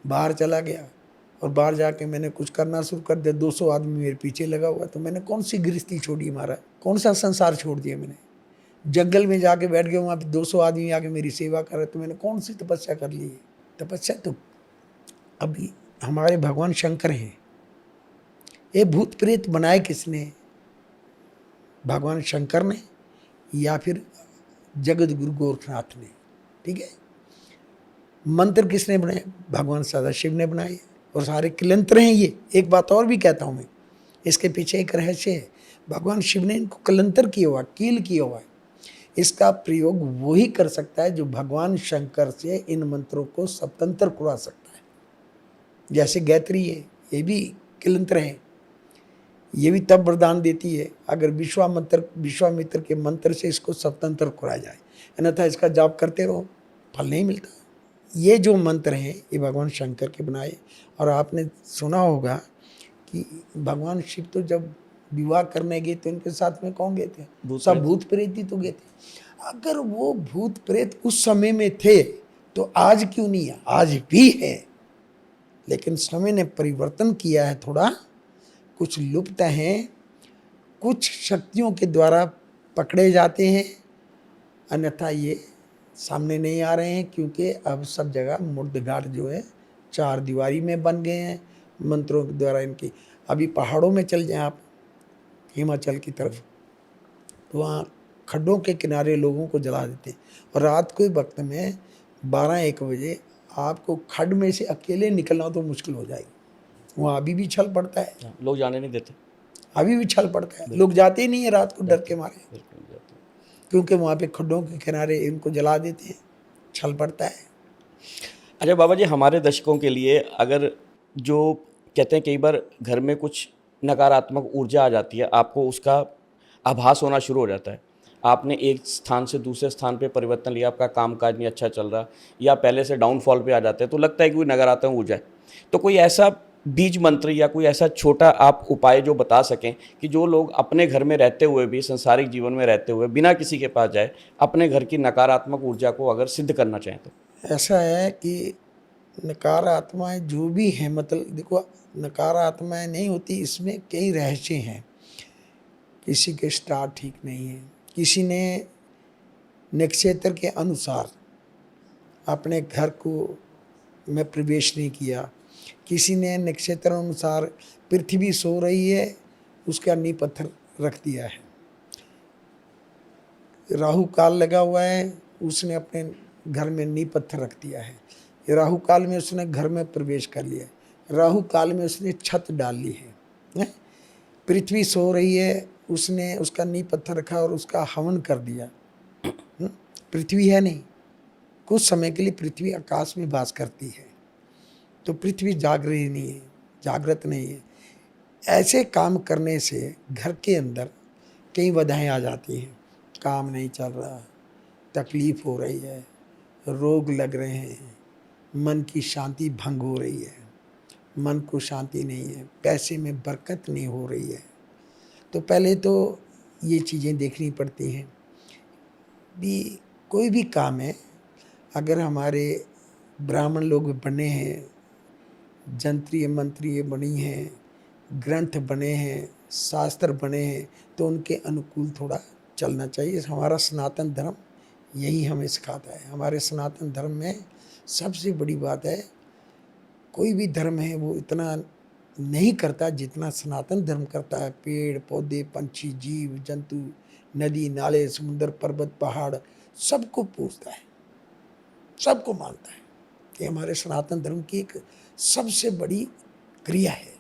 बाहर चला गया और बाहर जाके मैंने कुछ करना शुरू कर दिया, 200 आदमी मेरे पीछे लगा हुआ। तो मैंने कौन सी गृहस्थी छोड़ी महाराज, कौन सा संसार छोड़ दिया मैंने? जंगल में जाके बैठ गया, वहाँ पे 200 आदमी आके मेरी सेवा कर रहे, तो मैंने कौन सी तपस्या कर ली है? तपस्या तो अभी हमारे भगवान शंकर हैं। ये भूत प्रेत बनाए किसने? भगवान शंकर ने या फिर जगत गुरु गोरखनाथ ने। ठीक है, मंत्र किसने बनाए? भगवान सदाशिव ने बनाए, और सारे कलंतर हैं ये। एक बात और भी कहता हूँ मैं, इसके पीछे एक रहस्य है। भगवान शिव ने इनको कलंतर किया हुआ, कील किया हुआ है। इसका प्रयोग वही कर सकता है जो भगवान शंकर से इन मंत्रों को स्वतंत्र करवा सकता है। जैसे गायत्री है, ये भी कलंतर है, ये भी तब वरदान देती है अगर विश्वामित्र के मंत्र से इसको स्वतंत्र करा जाए, अन्यथा इसका जाप करते रहो, फल नहीं मिलता। ये जो मंत्र हैं ये भगवान शंकर के बनाए। और आपने सुना होगा कि भगवान शिव तो जब विवाह करने गए तो इनके साथ में कौन गए थे? सब भूत प्रेत ही तो गए थे। अगर वो भूत प्रेत उस समय में थे तो आज क्यों नहीं है? आज भी है, लेकिन समय ने परिवर्तन किया है थोड़ा, कुछ लुप्त हैं, कुछ शक्तियों के द्वारा पकड़े जाते हैं, अन्यथा ये सामने नहीं आ रहे हैं। क्योंकि अब सब जगह मुर्दघाट जो है 4 दीवारी में बन गए हैं मंत्रों के द्वारा इनकी। अभी पहाड़ों में चल जाएं आप, हिमाचल की तरफ, तो वहाँ खड्डों के किनारे लोगों को जला देते हैं, और रात के वक्त में 12-1 बजे आपको खड्ड में से अकेले निकलना तो मुश्किल हो जाएगी। वहाँ अभी भी छल पड़ता है, लोग जाने नहीं देते। अभी भी छल पड़ता है, लोग जाते ही नहीं है रात को डर के मारे, क्योंकि वहाँ पे खड्डों के किनारे इनको जला देते हैं, छल पड़ता है। अच्छा बाबा जी, हमारे दर्शकों के लिए अगर जो कहते हैं कई बार घर में कुछ नकारात्मक ऊर्जा आ जाती है, आपको उसका आभास होना शुरू हो जाता है, आपने एक स्थान से दूसरे स्थान पे परिवर्तन लिया, आपका कामकाज नहीं अच्छा चल रहा या पहले से डाउनफॉल पे आ जाते हैं, तो लगता है कि कोई नकारात्मक ऊर्जा है, तो कोई ऐसा बीज मंत्र या कोई ऐसा छोटा आप उपाय जो बता सकें कि जो लोग अपने घर में रहते हुए भी, संसारिक जीवन में रहते हुए बिना किसी के पास जाए, अपने घर की नकारात्मक ऊर्जा को अगर सिद्ध करना चाहें तो? ऐसा है कि नकारात्माएं जो भी हैं, मतलब देखो नकारात्माएं नहीं होती, इसमें कई रहस्य हैं। किसी के स्टार ठीक नहीं है, किसी ने नक्षत्र के अनुसार अपने घर को में प्रवेश नहीं किया, किसी ने नक्षत्र अनुसार पृथ्वी सो रही है उसका नींव पत्थर रख दिया है, राहु काल लगा हुआ है उसने अपने घर में नींव पत्थर रख दिया है, राहु काल में उसने घर में प्रवेश कर लिया, राहु काल में उसने छत डाल ली है? पृथ्वी सो रही है उसने उसका नींव पत्थर रखा और उसका हवन कर दिया। पृथ्वी है नहीं, कुछ समय के लिए पृथ्वी आकाश में वास करती है, तो पृथ्वी जाग रही नहीं है, जागृत नहीं है। ऐसे काम करने से घर के अंदर कई बाधाएं आ जाती हैं, काम नहीं चल रहा, तकलीफ हो रही है, रोग लग रहे हैं, मन की शांति भंग हो रही है, मन को शांति नहीं है, पैसे में बरकत नहीं हो रही है। तो पहले तो ये चीज़ें देखनी पड़ती हैं भी। कोई भी काम है, अगर हमारे ब्राह्मण लोग बने हैं, जंत्रीय मंत्रीय बनी हैं, ग्रंथ बने हैं, शास्त्र बने हैं, तो उनके अनुकूल थोड़ा चलना चाहिए। हमारा सनातन धर्म यही हमें सिखाता है। हमारे सनातन धर्म में सबसे बड़ी बात है, कोई भी धर्म है वो इतना नहीं करता जितना सनातन धर्म करता है। पेड़ पौधे, पंछी, जीव जंतु, नदी नाले, समुद्र, पर्वत, पहाड़, सबको पूजता है, सबको मानता है। ये हमारे सनातन धर्म की एक सबसे बड़ी क्रिया है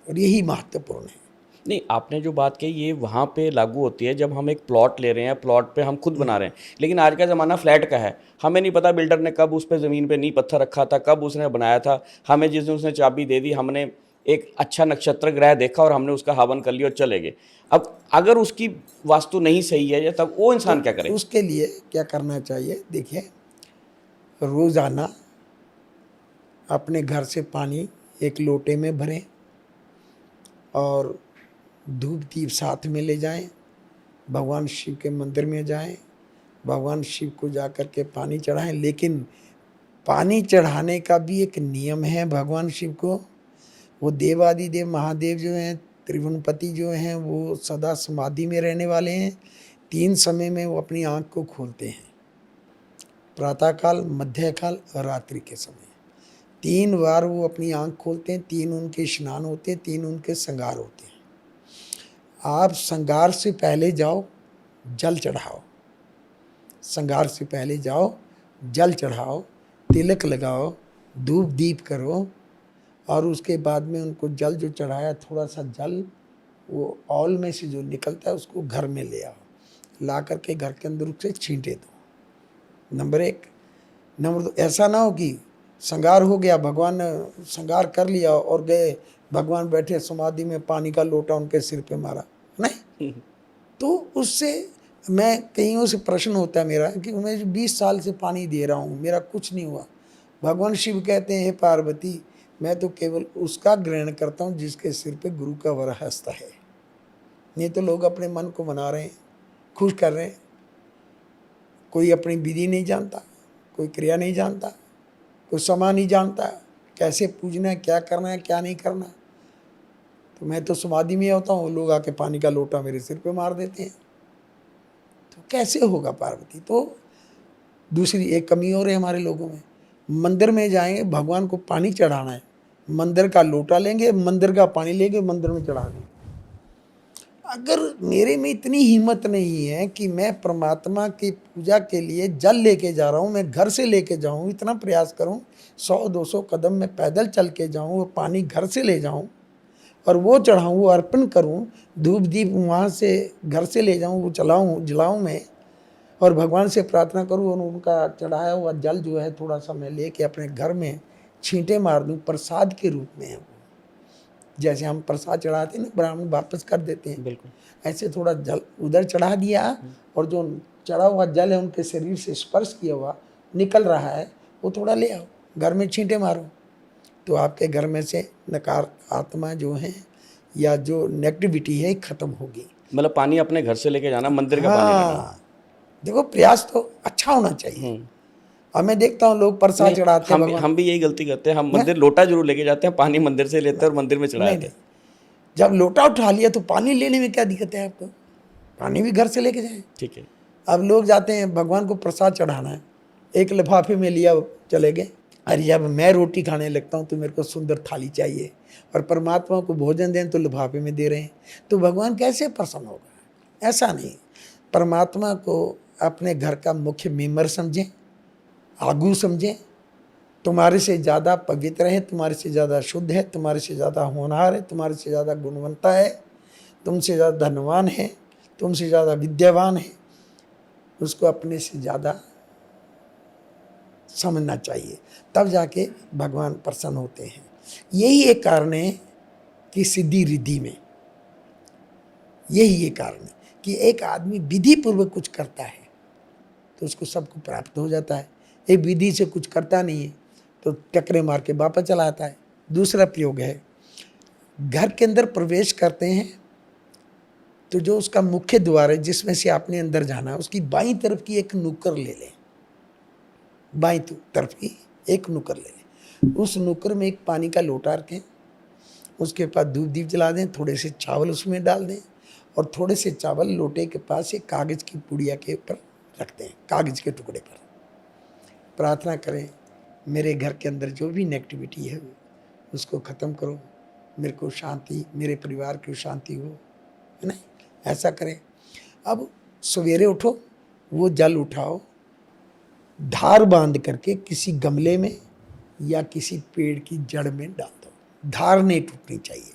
और यही महत्वपूर्ण है। नहीं, आपने जो बात कही ये वहाँ पे लागू होती है जब हम एक प्लॉट ले रहे हैं, प्लॉट पे हम खुद बना रहे हैं। लेकिन आज का ज़माना फ्लैट का है, हमें नहीं पता बिल्डर ने कब उस पे ज़मीन पे नींव पत्थर रखा था, कब उसने बनाया था। हमें जिस दिन उसने चाबी दे दी, हमने एक अच्छा नक्षत्र ग्रह देखा और हमने उसका हवन कर लिया और चले गए। अब अगर उसकी वास्तु नहीं सही है, या तब वो इंसान क्या करे? उसके लिए क्या करना चाहिए, देखिए, रोज़ाना अपने घर से पानी एक लोटे में भरें और धूप दीप साथ में ले जाएं, भगवान शिव के मंदिर में जाएं, भगवान शिव को जा कर के पानी चढ़ाएं। लेकिन पानी चढ़ाने का भी एक नियम है भगवान शिव को। वो देवादिदेव महादेव जो हैं, त्रिभुवनपति जो हैं, वो सदा समाधि में रहने वाले हैं। 3 समय में वो अपनी आँख को खोलते हैं, प्रातःकाल, मध्यकाल और रात्रि के समय। 3 बार वो अपनी आँख खोलते हैं, 3 उनके स्नान होते हैं, 3 उनके श्रृंगार होते हैं। आप श्रृंगार से पहले जाओ, जल चढ़ाओ, श्रृंगार से पहले जाओ, जल चढ़ाओ, तिलक लगाओ, धूप दीप करो और उसके बाद में उनको जल जो चढ़ाया, थोड़ा सा जल वो औल में से जो निकलता है उसको घर में ले आओ, ला करके घर के अंदर उसे छींटे दो। नंबर 1। नंबर 2, ऐसा ना हो कि श्रृंगार हो गया, भगवान ने श्रृंगार कर लिया और गए, भगवान बैठे समाधि में, पानी का लोटा उनके सिर पे मारा, नहीं। तो उससे मैं कईयों से प्रश्न होता है मेरा कि मैं 20 साल से पानी दे रहा हूँ, मेरा कुछ नहीं हुआ। भगवान शिव कहते हैं, हे पार्वती, मैं तो केवल उसका ग्रहण करता हूँ जिसके सिर पे गुरु का वर हंसता है। नहीं तो लोग अपने मन को बना रहे हैं, खुश कर रहे हैं। कोई अपनी विधि नहीं जानता, कोई क्रिया नहीं जानता, कोई समय नहीं जानता, कैसे पूजना है, क्या करना है, क्या नहीं करना। तो मैं तो समाधि में होता हूँ, लोग आके पानी का लोटा मेरे सिर पे मार देते हैं। तो कैसे होगा पार्वती? तो दूसरी एक कमी और है हमारे लोगों में। मंदिर में जाएंगे, भगवान को पानी चढ़ाना है, मंदिर का लोटा लेंगे, मंदिर का पानी लेंगे, मंदिर में चढ़ा देंगे। अगर मेरे में इतनी हिम्मत नहीं है कि मैं परमात्मा की पूजा के लिए जल लेके जा रहा हूँ, मैं घर से लेके जाऊँ, इतना प्रयास करूँ, 100-200 कदम मैं पैदल चल के जाऊँ, वो पानी घर से ले जाऊँ और वो चढ़ाऊँ, वो अर्पण करूँ, धूप दीप वहाँ से घर से ले जाऊँ, वो जलाऊँ मैं और भगवान से प्रार्थना करूँ और उनका चढ़ाया हुआ जल जो है थोड़ा सा मैं लेके अपने घर में छींटे मार दूँ, प्रसाद के रूप में है वो। जैसे हम प्रसाद चढ़ाते हैं ना, ब्राह्मण वापस कर देते हैं, बिल्कुल ऐसे थोड़ा जल उधर चढ़ा दिया और जो चढ़ा हुआ जल है उनके शरीर से स्पर्श किया हुआ निकल रहा है, वो थोड़ा ले आओ, घर में छींटे मारो, तो आपके घर में से नकार आत्मा जो है या जो नेगेटिविटी है खत्म होगी। मतलब पानी अपने घर से लेके जाना, मंदिर का पानी लेना। हाँ, देखो, प्रयास तो अच्छा होना चाहिए। और मैं देखता हूँ लोग प्रसाद चढ़ाते हैं, हम भी यही गलती करते हैं, हम मंदिर लोटा जरूर लेके जाते हैं, पानी मंदिर से लेते हैं और मंदिर में चढ़ाते हैं। जब लोटा उठा लिया तो पानी लेने में क्या दिक्कत है आपको? पानी भी घर से लेके जाए। ठीक है। अब लोग जाते हैं भगवान को प्रसाद चढ़ाना है, एक लिफाफे में लिया चले गए। अरे जब मैं रोटी खाने लगता हूँ तो मेरे को सुंदर थाली चाहिए, और परमात्मा को भोजन दें तो लिफाफे में दे रहे हैं, तो भगवान कैसे प्रसन्न होगा? ऐसा नहीं। परमात्मा को अपने घर का मुख्य मेंबर समझें, आगू समझें। तुम्हारे से ज़्यादा पवित्र है, तुम्हारे से ज़्यादा शुद्ध है, तुम्हारे से ज़्यादा होनहार है, तुम्हारे से ज़्यादा गुणवंता है, तुमसे ज़्यादा धनवान है, तुमसे ज़्यादा विद्यावान है, उसको अपने से ज़्यादा समझना चाहिए, तब जाके भगवान प्रसन्न होते हैं। यही एक कारण है कि सिद्धि रिद्धि में, यही एक कारण है कि एक आदमी विधि पूर्वक कुछ करता है तो उसको सब कुछ प्राप्त हो जाता है। एक विधि से कुछ करता नहीं है तो टकरे मार के वापस चला आता है। दूसरा प्रयोग है, घर के अंदर प्रवेश करते हैं तो जो उसका मुख्य द्वार है जिसमें से आपने अंदर जाना है, उसकी बाईं तरफ की एक नुक्कड़ ले लें, बाईं तरफ की एक नुक्कड़ ले लें। उस नुक्कड़ में एक पानी का लोटा रखें, उसके पास धूप दीप जला दें, थोड़े से चावल उसमें डाल दें, और थोड़े से चावल लोटे के पास एक कागज़ की पुड़िया के ऊपर रख दें, कागज़ के टुकड़े पर। प्रार्थना करें, मेरे घर के अंदर जो भी नेगेटिविटी है उसको ख़त्म करो, मेरे को शांति, मेरे परिवार को शांति हो, है ना? ऐसा करें। अब सवेरे उठो, वो जल उठाओ, धार बांध करके किसी गमले में या किसी पेड़ की जड़ में डाल दो। धार नहीं टूटनी चाहिए,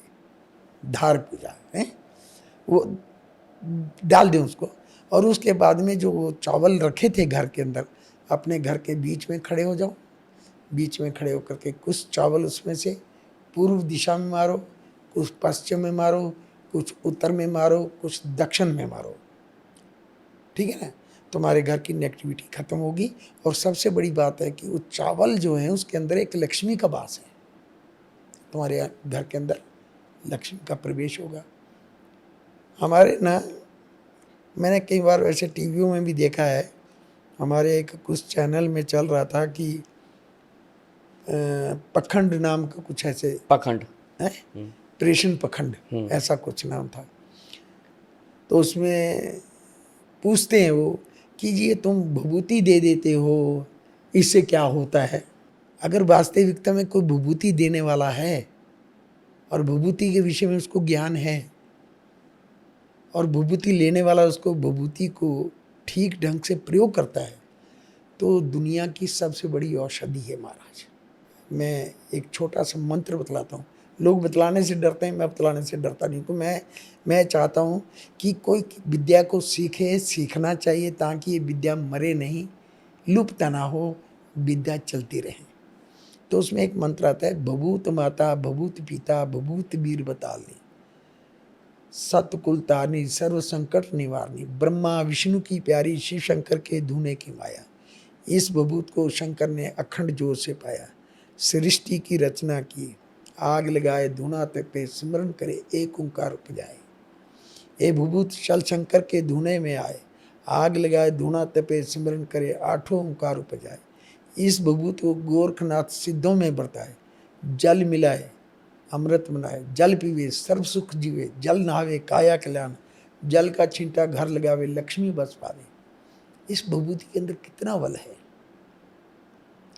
धार पूजा है, वो डाल दें उसको। और उसके बाद में जो वो चावल रखे थे घर के अंदर, अपने घर के बीच में खड़े हो जाओ। बीच में खड़े होकर के कुछ चावल उसमें से पूर्व दिशा में मारो, कुछ पश्चिम में मारो, कुछ उत्तर में मारो, कुछ दक्षिण में मारो। ठीक है ना? तुम्हारे घर की नेगेटिविटी खत्म होगी। और सबसे बड़ी बात है कि वो चावल जो है उसके अंदर एक लक्ष्मी का वास है, तुम्हारे घर के अंदर लक्ष्मी का प्रवेश होगा। हमारे ना, मैंने कई बार वैसे टीवियों में भी देखा है, हमारे एक कुछ चैनल में चल रहा था कि पखंड नाम का कुछ ऐसे पाखंड है, प्रेषण पखंड ऐसा कुछ नाम था। तो उसमें पूछते हैं वो कि जी ये तुम विभूति दे देते हो, इससे क्या होता है? अगर वास्तविकता में कोई विभूति देने वाला है और विभूति के विषय में उसको ज्ञान है, और विभूति लेने वाला उसको विभूति को ठीक ढंग से प्रयोग करता है, तो दुनिया की सबसे बड़ी औषधि है महाराज। मैं एक छोटा सा मंत्र बतलाता हूँ। लोग बतलाने से डरते हैं, मैं बतलाने से डरता नहीं। तो मैं चाहता हूँ कि कोई विद्या को सीखे, सीखना चाहिए, ताकि ये विद्या मरे नहीं, लुप्त ना हो, विद्या चलती रहे। तो उसमें एक मंत्र आता है, भभूत माता भभूत पिता भभूत वीर बताली, सतकुलतानी सर्व संकट निवारणी, ब्रह्मा विष्णु की प्यारी शिव शंकर के धूने की माया। इस भभूत को शंकर ने अखंड जोर से पाया, सृष्टि की रचना की, आग लगाए धुना तपे सिमरन करे एक ओंकार उपजाए। ए भभूत चल शंकर के धुने में आए, आग लगाए धुना तपे सिमरन करे आठों ओंकार उपजाए। इस भभूत को गोरखनाथ सिद्धों में बरताए, जल मिलाए अमृत बनाए, जल पीवे सर्व सुख जीवे, जल नहावे काया कल्याण, जल का छींटा घर लगावे लक्ष्मी बस पावे। इस भभूति के अंदर कितना बल है,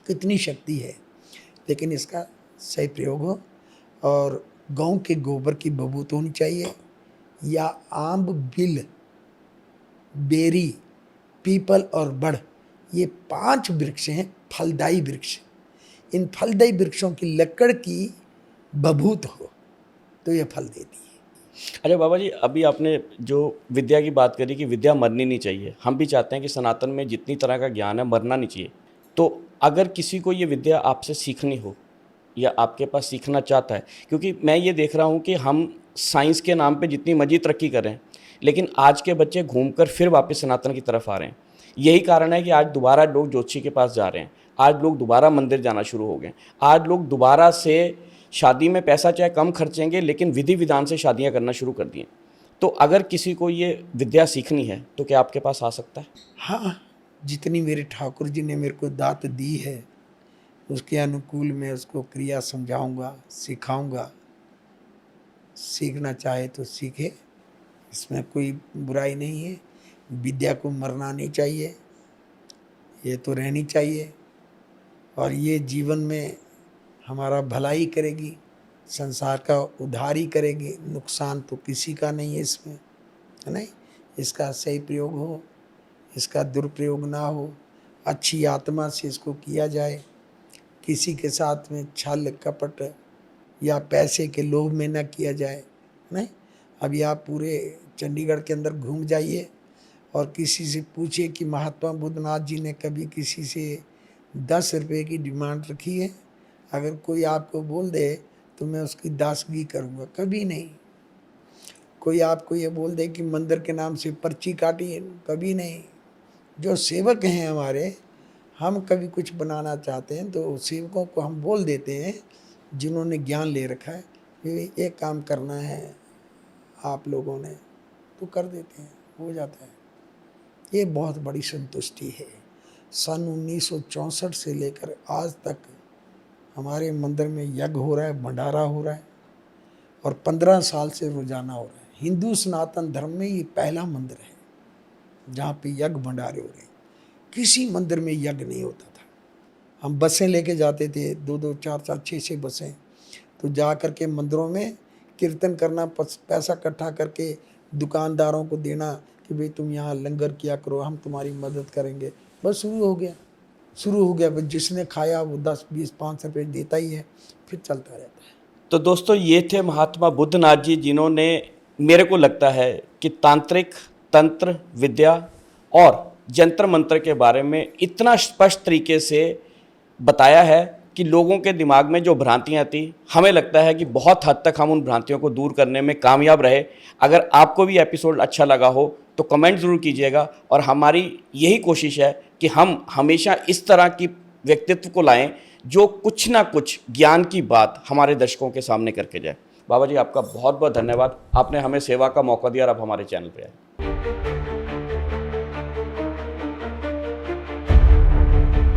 कितनी शक्ति है, लेकिन इसका सही प्रयोग हो। और गांव के गोबर की भभूत होनी चाहिए, या आम, बिल, बेरी, पीपल और बड़, ये 5 वृक्ष हैं फलदायी वृक्ष। इन फलदायी वृक्षों की लकड़ की भभूत हो तो ये फल देती है। अच्छा बाबा जी, अभी आपने जो विद्या की बात करी कि विद्या मरनी नहीं चाहिए, हम भी चाहते हैं कि सनातन में जितनी तरह का ज्ञान है मरना नहीं चाहिए। तो अगर किसी को ये विद्या आपसे सीखनी हो या आपके पास सीखना चाहता है, क्योंकि मैं ये देख रहा हूँ कि हम साइंस के नाम पे जितनी मर्जी तरक्की कर रहे हैं, लेकिन आज के बच्चे घूमकर फिर वापस सनातन की तरफ आ रहे हैं। यही कारण है कि आज दोबारा लोग ज्योतिषी के पास जा रहे हैं, आज लोग दोबारा मंदिर जाना शुरू हो गए, आज लोग दोबारा से शादी में पैसा चाहे कम खर्चेंगे लेकिन विधि विधान से शादियां करना शुरू कर दिए। तो अगर किसी को ये विद्या सीखनी है तो क्या आपके पास आ सकता है? हाँ, जितनी मेरे ठाकुर जी ने मेरे को दात दी है उसके अनुकूल मैं उसको क्रिया समझाऊंगा, सिखाऊंगा। सीखना चाहे तो सीखे, इसमें कोई बुराई नहीं है। विद्या को मरना नहीं चाहिए, ये तो रहनी चाहिए, और ये जीवन में हमारा भलाई करेगी, संसार का उद्धार ही करेगी। नुकसान तो किसी का नहीं है इसमें, है नहीं। इसका सही प्रयोग हो, इसका दुरुपयोग ना हो, अच्छी आत्मा से इसको किया जाए, किसी के साथ में छल कपट या पैसे के लोभ में न किया जाए, नहीं। अभी आप पूरे चंडीगढ़ के अंदर घूम जाइए और किसी से पूछिए कि महात्मा बुद्धनाथ जी ने कभी किसी से 10 रुपये की डिमांड रखी है। अगर कोई आपको बोल दे तो मैं उसकी दासगी करूँगा, कभी नहीं। कोई आपको ये बोल दे कि मंदिर के नाम से पर्ची काटी है, कभी नहीं। जो सेवक हैं हमारे, हम कभी कुछ बनाना चाहते हैं तो सेवकों को हम बोल देते हैं, जिन्होंने ज्ञान ले रखा है, ये काम करना है आप लोगों ने, तो कर देते हैं, हो जाता है। ये बहुत बड़ी संतुष्टि है। सन 1964 से लेकर आज तक हमारे मंदिर में यज्ञ हो रहा है, भंडारा हो रहा है, और 15 साल से रोजाना हो रहा है। हिंदू सनातन धर्म में ये पहला मंदिर है जहाँ पे यज्ञ भंडारे हो रहे हैं। किसी मंदिर में यज्ञ नहीं होता था। हम बसें लेके जाते थे, 2-2, 4-4, 6-6 बसें, तो जा कर के मंदिरों में कीर्तन करना, पैसा इकट्ठा करके दुकानदारों को देना कि भाई तुम यहाँ लंगर किया करो, हम तुम्हारी मदद करेंगे। बस शुरू हो गया। बस जिसने खाया वो 10, 20, 5 रुपये देता ही है, फिर चलता रहता है। तो दोस्तों, ये थे महात्मा बुद्धनाथ जी, जिन्होंने, मेरे को लगता है कि तांत्रिक, तंत्र विद्या और जंतर मंत्र के बारे में इतना स्पष्ट तरीके से बताया है कि लोगों के दिमाग में जो भ्रांतियां थी, हमें लगता है कि बहुत हद तक हम उन भ्रांतियों को दूर करने में कामयाब रहे। अगर आपको भी एपिसोड अच्छा लगा हो तो कमेंट ज़रूर कीजिएगा, और हमारी यही कोशिश है कि हम हमेशा इस तरह की व्यक्तित्व को लाएं जो कुछ ना कुछ ज्ञान की बात हमारे दर्शकों के सामने करके जाए। बाबा जी, आपका बहुत बहुत धन्यवाद, आपने हमें सेवा का मौका दिया और आप हमारे चैनल पे आए।